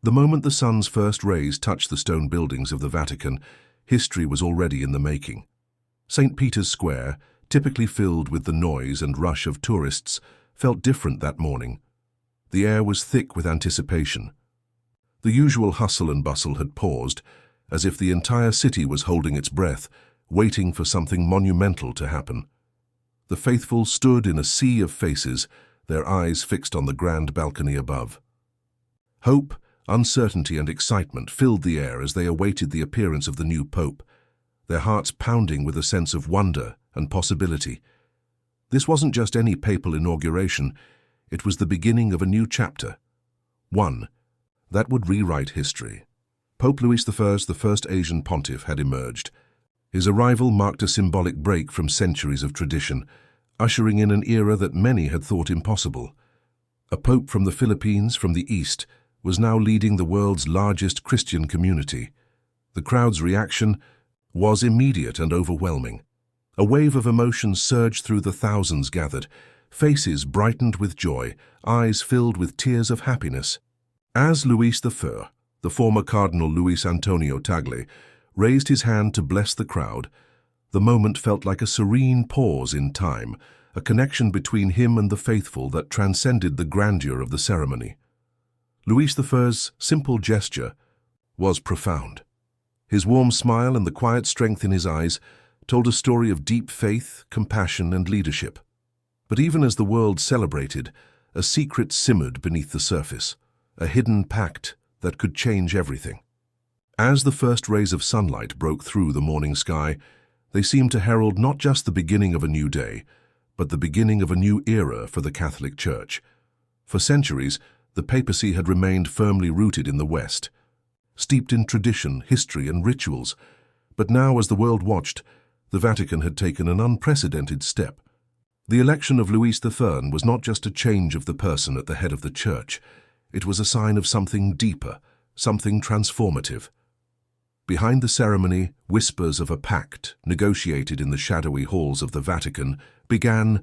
The moment the sun's first rays touched the stone buildings of the Vatican, history was already in the making. St. Peter's Square, typically filled with the noise and rush of tourists, felt different that morning. The air was thick with anticipation. The usual hustle and bustle had paused, as if the entire city was holding its breath, waiting for something monumental to happen. The faithful stood in a sea of faces, their eyes fixed on the grand balcony above. Hope, uncertainty, and excitement filled the air as they awaited the appearance of the new pope, their hearts pounding with a sense of wonder and possibility. This wasn't just any papal inauguration, it was the beginning of a new chapter. One that would rewrite history. Pope Louis I, the first Asian pontiff, had emerged. His arrival marked a symbolic break from centuries of tradition, ushering in an era that many had thought impossible. A pope from the Philippines, from the East, was now leading the world's largest Christian community. The crowd's reaction was immediate and overwhelming. A wave of emotions surged through the thousands gathered, faces brightened with joy, eyes filled with tears of happiness. As Louis I, the former Cardinal Luis Antonio Tagle, raised his hand to bless the crowd, the moment felt like a serene pause in time, a connection between him and the faithful that transcended the grandeur of the ceremony. Louis I's simple gesture was profound. His warm smile and the quiet strength in his eyes told a story of deep faith, compassion, and leadership. But even as the world celebrated, a secret simmered beneath the surface, a hidden pact that could change everything. As the first rays of sunlight broke through the morning sky, they seemed to herald not just the beginning of a new day, but the beginning of a new era for the Catholic Church. For centuries, the papacy had remained firmly rooted in the West, steeped in tradition, history, and rituals. But now, as the world watched, the Vatican had taken an unprecedented step. The election of Louis III was not just a change of the person at the head of the Church. It was a sign of something deeper, something transformative. Behind the ceremony, whispers of a pact, negotiated in the shadowy halls of the Vatican, began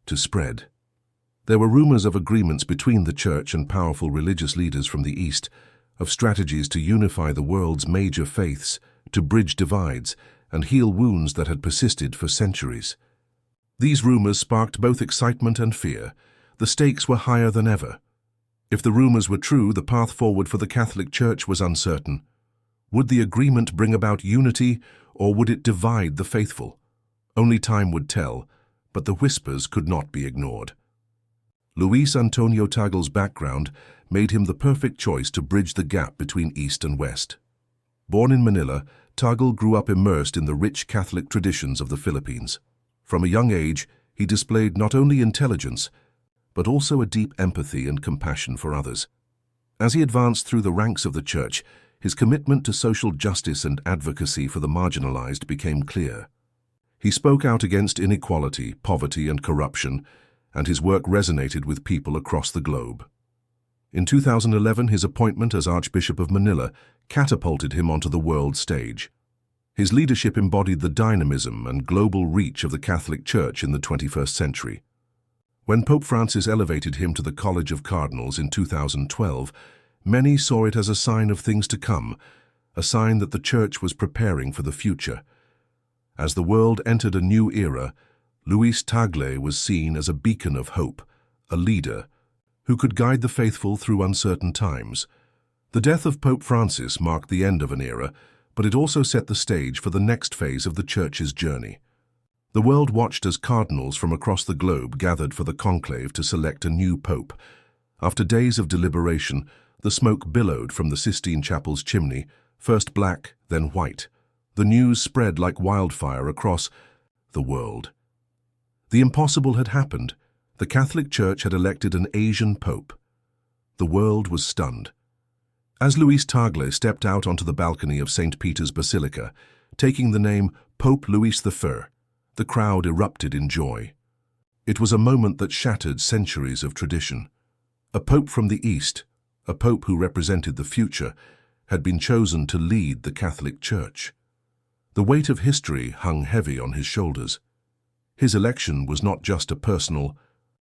to spread. There were rumors of agreements between the Church and powerful religious leaders from the East, of strategies to unify the world's major faiths, to bridge divides, and heal wounds that had persisted for centuries. These rumors sparked both excitement and fear. The stakes were higher than ever. If the rumors were true, the path forward for the Catholic Church was uncertain. Would the agreement bring about unity, or would it divide the faithful? Only time would tell, but the whispers could not be ignored. Luis Antonio Tagle's background made him the perfect choice to bridge the gap between East and West. Born in Manila, Tagle grew up immersed in the rich Catholic traditions of the Philippines. From a young age, he displayed not only intelligence, but also a deep empathy and compassion for others. As he advanced through the ranks of the Church, his commitment to social justice and advocacy for the marginalized became clear. He spoke out against inequality, poverty, and corruption, and his work resonated with people across the globe. In 2011, his appointment as Archbishop of Manila catapulted him onto the world stage. His leadership embodied the dynamism and global reach of the Catholic Church in the 21st century. When Pope Francis elevated him to the College of Cardinals in 2012, many saw it as a sign of things to come, a sign that the Church was preparing for the future. As the world entered a new era, Luis Tagle was seen as a beacon of hope, a leader who could guide the faithful through uncertain times. The death of Pope Francis marked the end of an era, but it also set the stage for the next phase of the Church's journey. The world watched as cardinals from across the globe gathered for the conclave to select a new pope. After days of deliberation, the smoke billowed from the Sistine Chapel's chimney, first black, then white. The news spread like wildfire across the world. The impossible had happened. The Catholic Church had elected an Asian pope. The world was stunned. As Luis Tagle stepped out onto the balcony of St. Peter's Basilica, taking the name Pope Louis I, the crowd erupted in joy. It was a moment that shattered centuries of tradition. A pope from the East, a pope who represented the future, had been chosen to lead the Catholic Church. The weight of history hung heavy on his shoulders. His election was not just a personal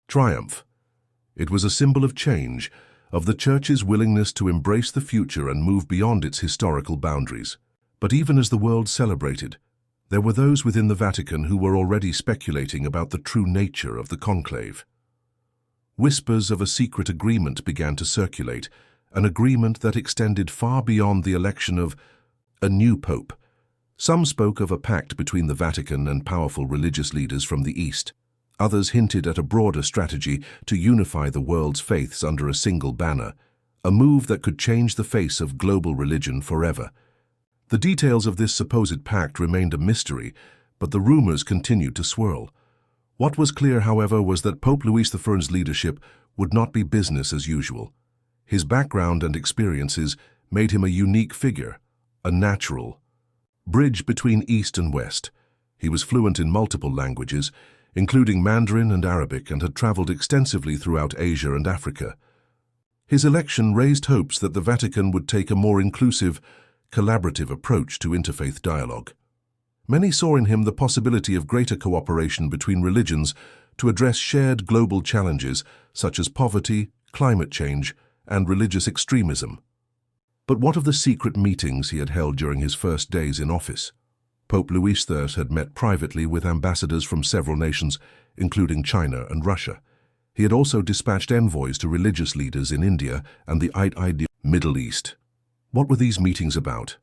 triumph. It was a symbol of change, of the Church's willingness to embrace the future and move beyond its historical boundaries. But even as the world celebrated, there were those within the Vatican who were already speculating about the true nature of the conclave. Whispers of a secret agreement began to circulate, an agreement that extended far beyond the election of a new pope. Some spoke of a pact between the Vatican and powerful religious leaders from the East. Others hinted at a broader strategy to unify the world's faiths under a single banner, a move that could change the face of global religion forever. The details of this supposed pact remained a mystery, but the rumors continued to swirl. What was clear, however, was that Pope Louis XI's leadership would not be business as usual. His background and experiences made him a unique figure, a natural bridge between East and West. He was fluent in multiple languages, including Mandarin and Arabic, and had traveled extensively throughout Asia and Africa. His election raised hopes that the Vatican would take a more inclusive, collaborative approach to interfaith dialogue. Many saw in him the possibility of greater cooperation between religions to address shared global challenges such as poverty, climate change, and religious extremism. But what of the secret meetings he had held during his first days in office? Pope Louis XIII had met privately with ambassadors from several nations, including China and Russia. He had also dispatched envoys to religious leaders in India and the Middle East. What were these meetings about?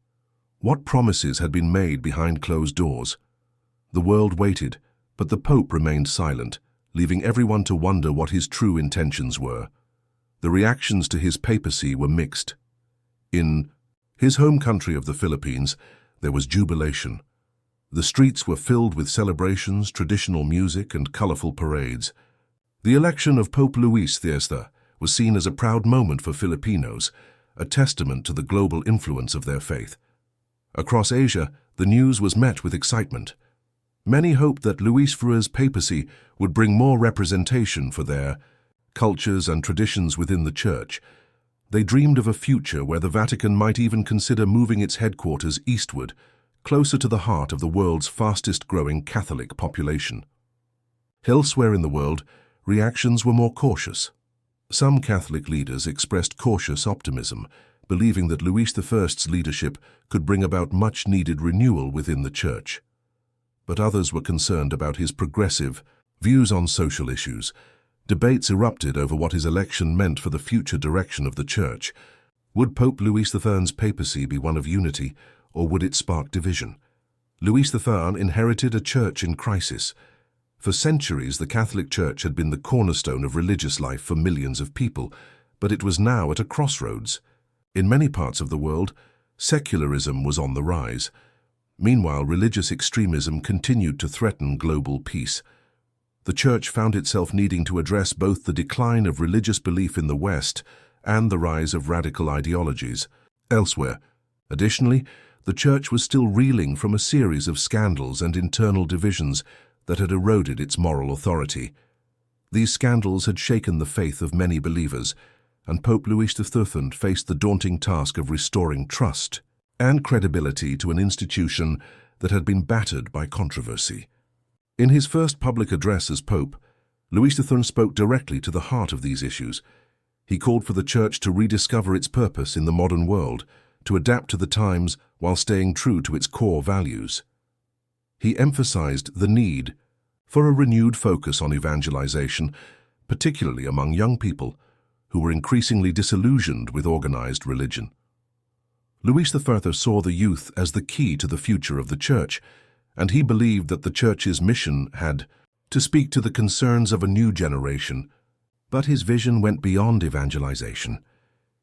What promises had been made behind closed doors? The world waited, but the Pope remained silent, leaving everyone to wonder what his true intentions were. The reactions to his papacy were mixed. In his home country of the Philippines, there was jubilation. The streets were filled with celebrations, traditional music, and colorful parades. The election of Pope Louis XIII was seen as a proud moment for Filipinos, a testament to the global influence of their faith. Across Asia, the news was met with excitement. Many hoped that Louis XIV's papacy would bring more representation for their cultures and traditions within the Church. They dreamed of a future where the Vatican might even consider moving its headquarters eastward, closer to the heart of the world's fastest-growing Catholic population. Elsewhere in the world, reactions were more cautious. Some Catholic leaders expressed cautious optimism, believing that Louis I's leadership could bring about much-needed renewal within the Church. But others were concerned about his progressive views on social issues. Debates erupted over what his election meant for the future direction of the Church. Would Pope Louis XII's papacy be one of unity, or would it spark division? Louis XIII inherited a church in crisis. For centuries, the Catholic Church had been the cornerstone of religious life for millions of people, but it was now at a crossroads. In many parts of the world, secularism was on the rise. Meanwhile, religious extremism continued to threaten global peace. The Church found itself needing to address both the decline of religious belief in the West and the rise of radical ideologies elsewhere. Additionally, the Church was still reeling from a series of scandals and internal divisions that had eroded its moral authority. These scandals had shaken the faith of many believers, and Pope Louis XIII faced the daunting task of restoring trust and credibility to an institution that had been battered by controversy. In his first public address as Pope, Louis XIII spoke directly to the heart of these issues. He called for the Church to rediscover its purpose in the modern world, to adapt to the times while staying true to its core values. He emphasized the need for a renewed focus on evangelization, particularly among young people who were increasingly disillusioned with organized religion. Louis XIV saw the youth as the key to the future of the Church, and he believed that the Church's mission had to speak to the concerns of a new generation. But his vision went beyond evangelization.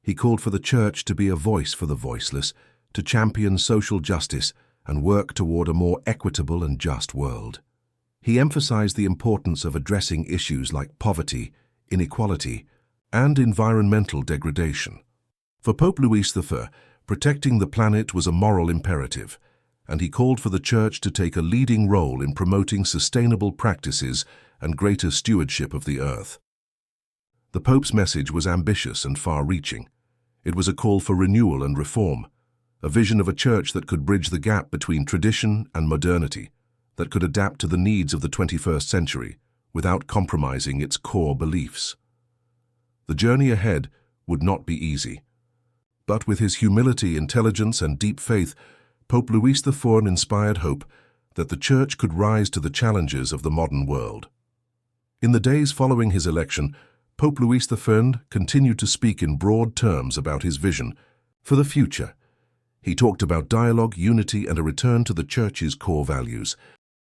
He called for the Church to be a voice for the voiceless, to champion social justice and work toward a more equitable and just world. He emphasized the importance of addressing issues like poverty, inequality, and environmental degradation. For Pope Louis XIV, protecting the planet was a moral imperative, and he called for the Church to take a leading role in promoting sustainable practices and greater stewardship of the earth. The Pope's message was ambitious and far-reaching. It was a call for renewal and reform, a vision of a Church that could bridge the gap between tradition and modernity, that could adapt to the needs of the 21st century without compromising its core beliefs. The journey ahead would not be easy. But with his humility, intelligence, and deep faith, Pope Louis XIV inspired hope that the Church could rise to the challenges of the modern world. In the days following his election, Pope Louis XIV continued to speak in broad terms about his vision for the future. He talked about dialogue, unity, and a return to the Church's core values.